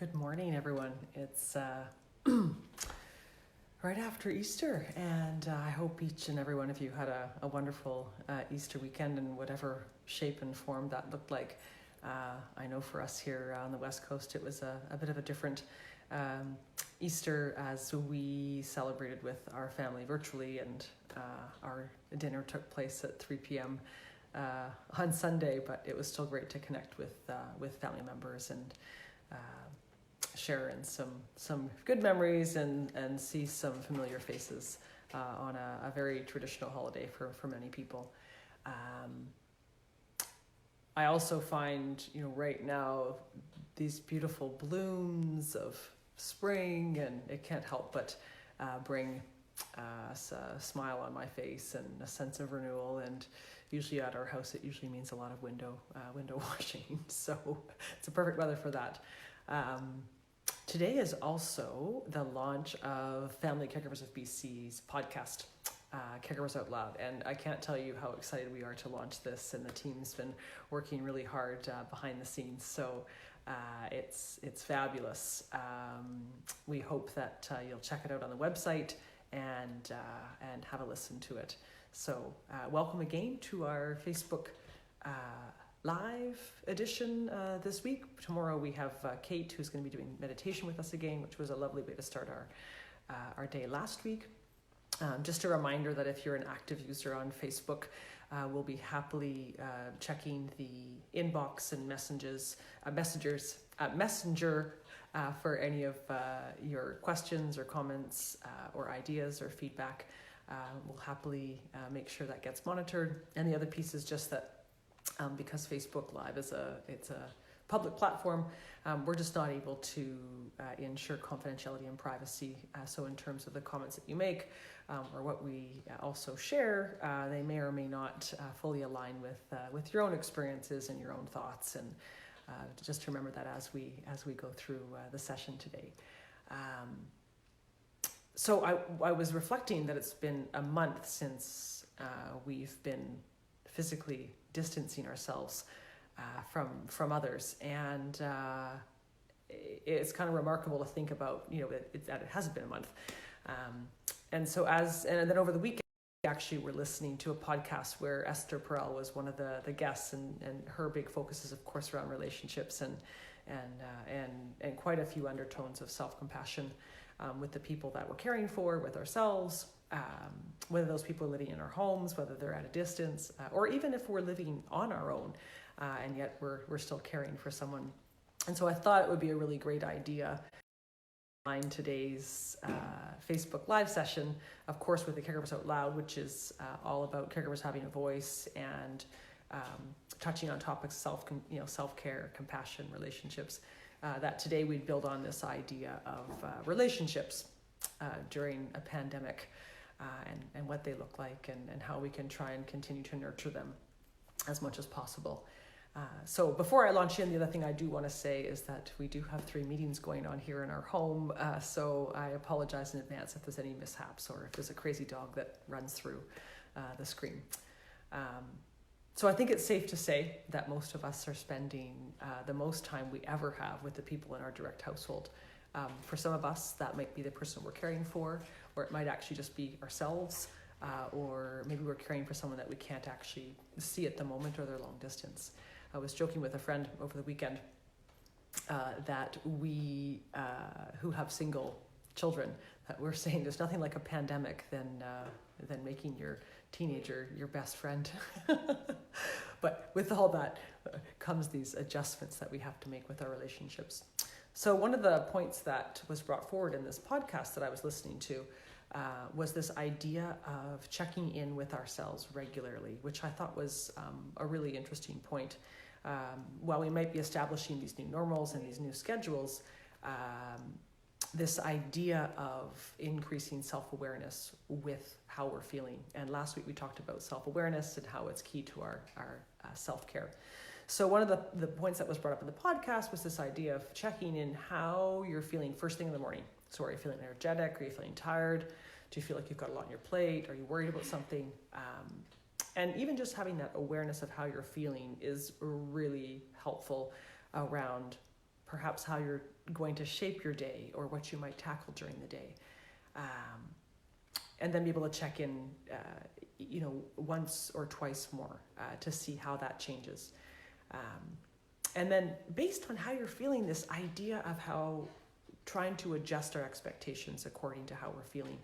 Good morning, everyone. It's right after Easter, and I hope each and every one of you had a wonderful Easter weekend in whatever shape and form that looked like. I know for us here on the West Coast, it was a bit of a different Easter as we celebrated with our family virtually, and our dinner took place at 3 p.m. On Sunday, but it was still great to connect with family members and share in some good memories and see some familiar faces on a very traditional holiday for many people. I also find, right now these beautiful blooms of spring, and it can't help but bring a smile on my face and a sense of renewal. And usually at our house, it usually means a lot of window washing. So it's a perfect weather for that. Today is also the launch of Family Caregivers of BC's podcast, Caregivers Out Loud. And I can't tell you how excited we are to launch this, and the team's been working really hard behind the scenes. So it's fabulous. We hope that you'll check it out on the website and have a listen to it. So welcome again to our Facebook live edition this week. Tomorrow we have Kate, who's going to be doing meditation with us again, which was a lovely way to start our day last week. Just a reminder that if you're an active user on Facebook, we'll be happily checking the inbox and messenger for any of your questions or comments or ideas or feedback. We'll happily make sure that gets monitored. And the other piece is just that because Facebook Live it's a public platform, we're just not able to ensure confidentiality and privacy. So in terms of the comments that you make or what we also share, they may or may not fully align with your own experiences and your own thoughts. And just remember that as we go through the session today. So I was reflecting that it's been a month since we've been physically distancing ourselves from others, and it's kind of remarkable to think about, that it hasn't been a month. And then over the weekend, we actually were listening to a podcast where Esther Perel was one of the guests, and her big focus is, of course, around relationships and quite a few undertones of self-compassion with the people that we're caring for, with ourselves, whether those people are living in our homes, whether they're at a distance, or even if we're living on our own, and yet we're still caring for someone. And so I thought it would be a really great idea in today's Facebook Live session, of course, with the Caregivers Out Loud, which is all about caregivers having a voice and touching on topics of self-care, compassion, relationships. That today we'd build on this idea of relationships during a pandemic, and what they look like, and how we can try and continue to nurture them as much as possible. So before I launch in, the other thing I do want to say is that we do have 3 meetings going on here in our home, so I apologize in advance if there's any mishaps or if there's a crazy dog that runs through the screen. So I think it's safe to say that most of us are spending the most time we ever have with the people in our direct household. For some of us, that might be the person we're caring for, or it might actually just be ourselves, or maybe we're caring for someone that we can't actually see at the moment, or they're long distance. I was joking with a friend over the weekend that we who have single children, that we're saying there's nothing like a pandemic than making your teenager your best friend. But with all that comes these adjustments that we have to make with our relationships. So one of the points that was brought forward in this podcast that I was listening to was this idea of checking in with ourselves regularly, which I thought was a really interesting point. While we might be establishing these new normals and these new schedules, this idea of increasing self-awareness with how we're feeling. And last week we talked about self-awareness and how it's key to our self-care. So one of the points that was brought up in the podcast was this idea of checking in how you're feeling first thing in the morning. So are you feeling energetic? Are you feeling tired? Do you feel like you've got a lot on your plate? Are you worried about something? And even just having that awareness of how you're feeling is really helpful around perhaps how you're going to shape your day or what you might tackle during the day. And then be able to check in, once or twice more to see how that changes. And then based on how you're feeling, this idea of how trying to adjust our expectations according to how we're feeling,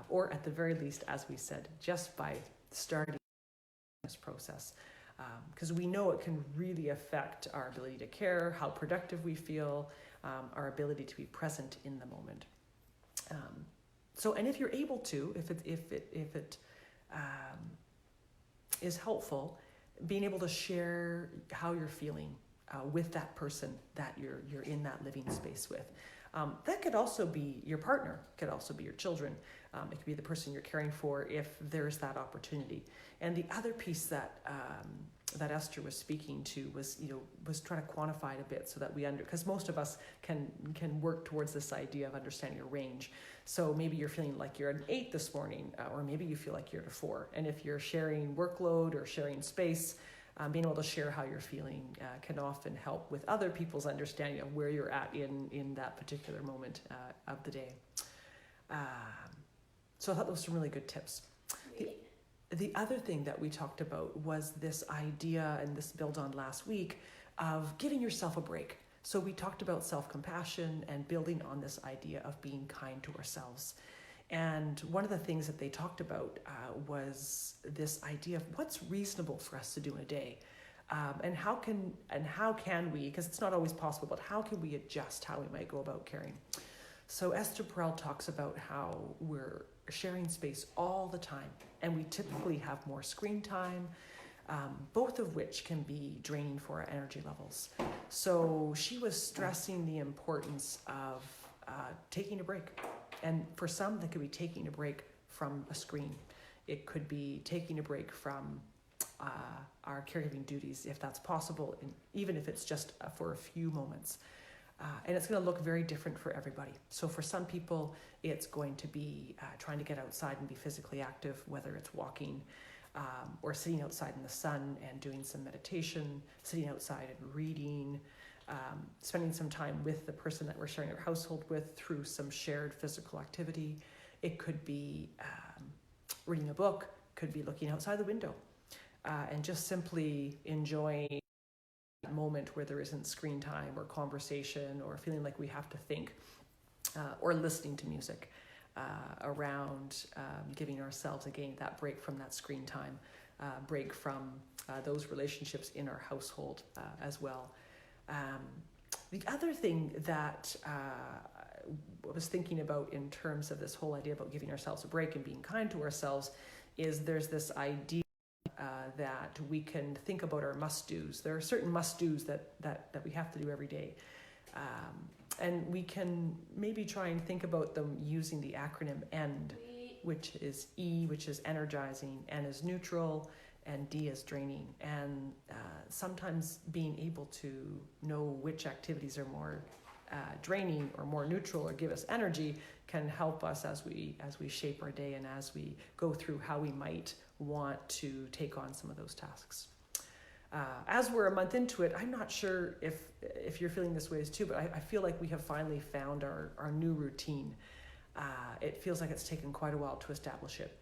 or at the very least, as we said, just by starting this process. Because we know it can really affect our ability to care, how productive we feel, our ability to be present in the moment. And if you're able to, if it is helpful, being able to share how you're feeling with that person that you're in that living space with. That could also be your partner, could also be your children. It could be the person you're caring for if there's that opportunity. And the other piece that Esther was speaking to was trying to quantify it a bit so that because most of us can work towards this idea of understanding a range. So maybe you're feeling like you're an 8 this morning, or maybe you feel like you're at a 4. And if you're sharing workload or sharing space, being able to share how you're feeling can often help with other people's understanding of where you're at in that particular moment of the day. So I thought those were some really good tips. The other thing that we talked about was this idea, and this built on last week, of giving yourself a break. So we talked about self-compassion and building on this idea of being kind to ourselves. And one of the things that they talked about was this idea of what's reasonable for us to do in a day, and how can we, because it's not always possible, but how can we adjust how we might go about caring? So Esther Perel talks about how we're sharing space all the time, and we typically have more screen time, both of which can be draining for our energy levels. So she was stressing the importance of taking a break. And for some, that could be taking a break from a screen. It could be taking a break from our caregiving duties, if that's possible, and even if it's just for a few moments. And it's going to look very different for everybody. So for some people, it's going to be trying to get outside and be physically active, whether it's walking or sitting outside in the sun and doing some meditation, sitting outside and reading, spending some time with the person that we're sharing our household with through some shared physical activity. It could be reading a book, could be looking outside the window, and just simply enjoying a moment where there isn't screen time or conversation or feeling like we have to think, or listening to music around giving ourselves, again, that break from that screen time, break from those relationships in our household as well. The other thing that I was thinking about in terms of this whole idea about giving ourselves a break and being kind to ourselves is there's this idea that we can think about our must-dos. There are certain must-dos that we have to do every day. And we can maybe try and think about them using the acronym END, which is E, which is energizing, N is neutral, and D is draining. And sometimes being able to know which activities are more draining or more neutral or give us energy can help us as we shape our day and as we go through how we might want to take on some of those tasks. As we're a month into it, I'm not sure if you're feeling this way too, but I feel like we have finally found our new routine. It feels like it's taken quite a while to establish it.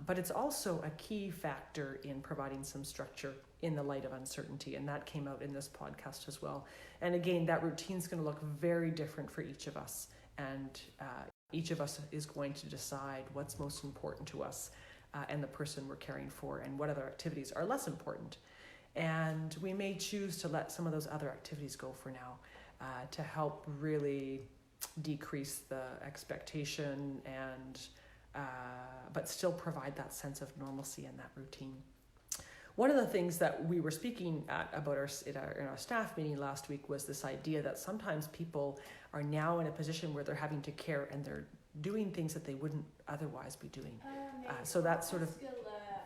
But it's also a key factor in providing some structure in the light of uncertainty, and that came out in this podcast as well. And again, that routine's going to look very different for each of us, and each of us is going to decide what's most important to us and the person we're caring for, and what other activities are less important. And we may choose to let some of those other activities go for now to help really decrease the expectation and but still provide that sense of normalcy and that routine. One of the things that we were speaking about in our staff meeting last week was this idea that sometimes people are now in a position where they're having to care and they're doing things that they wouldn't otherwise be doing. So that's sort of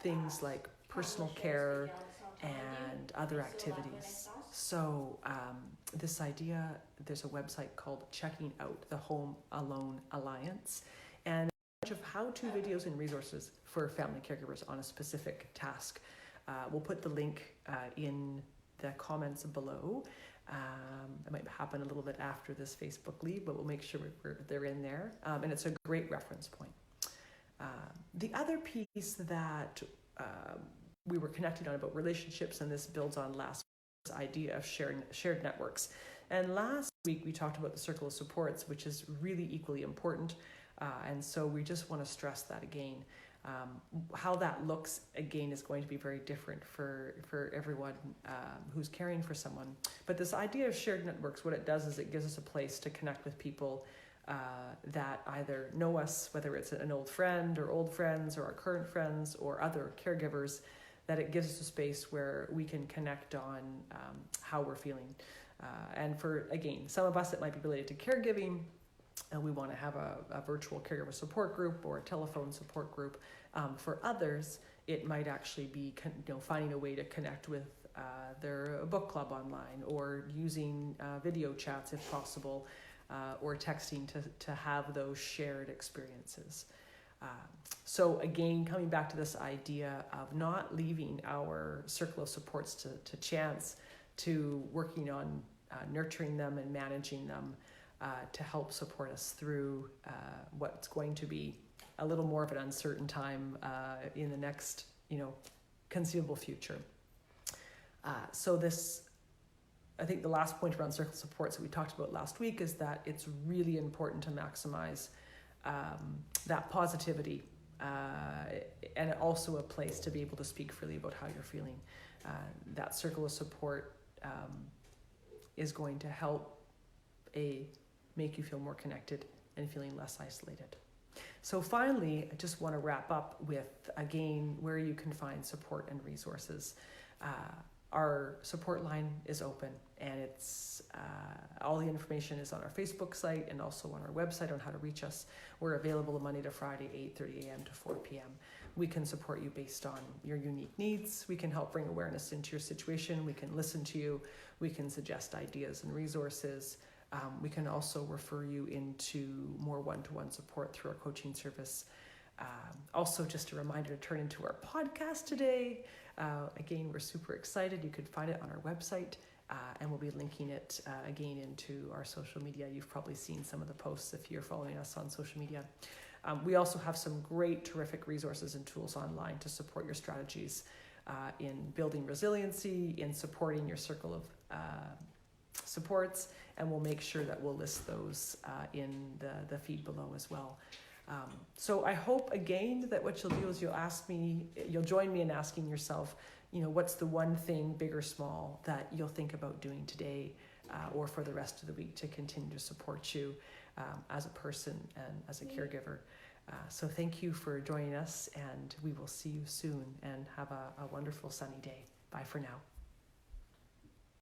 things like personal care and other activities. So this idea, there's a website called Checking Out the Home Alone Alliance, and a bunch of how-to videos and resources for family caregivers on a specific task. We'll put the link in the comments below. It might happen a little bit after this Facebook leave, but we'll make sure they're in there. And it's a great reference point. The other piece that we were connecting on about relationships, and this builds on last week's idea of shared networks. And last week we talked about the circle of supports, which is really equally important. And so we just want to stress that again. How that looks, again, is going to be very different for everyone who's caring for someone. But this idea of shared networks, what it does is it gives us a place to connect with people that either know us, whether it's an old friend or old friends or our current friends or other caregivers, that it gives us a space where we can connect on how we're feeling. And for, again, some of us, it might be related to caregiving, and we want to have a virtual caregiver support group or a telephone support group. For others, it might actually be finding a way to connect with their book club online, or using video chats if possible, or texting to have those shared experiences. So again, coming back to this idea of not leaving our circle of supports to chance, to working on nurturing them and managing them, to help support us through what's going to be a little more of an uncertain time in the next, conceivable future. So this, I think the last point around circle supports that we talked about last week is that it's really important to maximize that positivity, and also a place to be able to speak freely about how you're feeling. That circle of support is going to help make you feel more connected and feeling less isolated. So finally, I just want to wrap up with, again, where you can find support and resources. Our support line is open, and it's all the information is on our Facebook site and also on our website on how to reach us. We're available Monday to Friday, 8:30 a.m. to 4 p.m. We can support you based on your unique needs. We can help bring awareness into your situation. We can listen to you. We can suggest ideas and resources. We can also refer you into more one-to-one support through our coaching service. Also, just a reminder to turn into our podcast today. Again, we're super excited. You could find it on our website, and we'll be linking it again into our social media. You've probably seen some of the posts if you're following us on social media. We also have some great, terrific resources and tools online to support your strategies in building resiliency, in supporting your circle of supports, and we'll make sure that we'll list those in the feed below as well. So I hope, again, that what you'll do is you'll join me in asking yourself, what's the one thing, big or small, that you'll think about doing today or for the rest of the week to continue to support you as a person and as a caregiver. So thank you for joining us, and we will see you soon, and have a wonderful sunny day. Bye for now.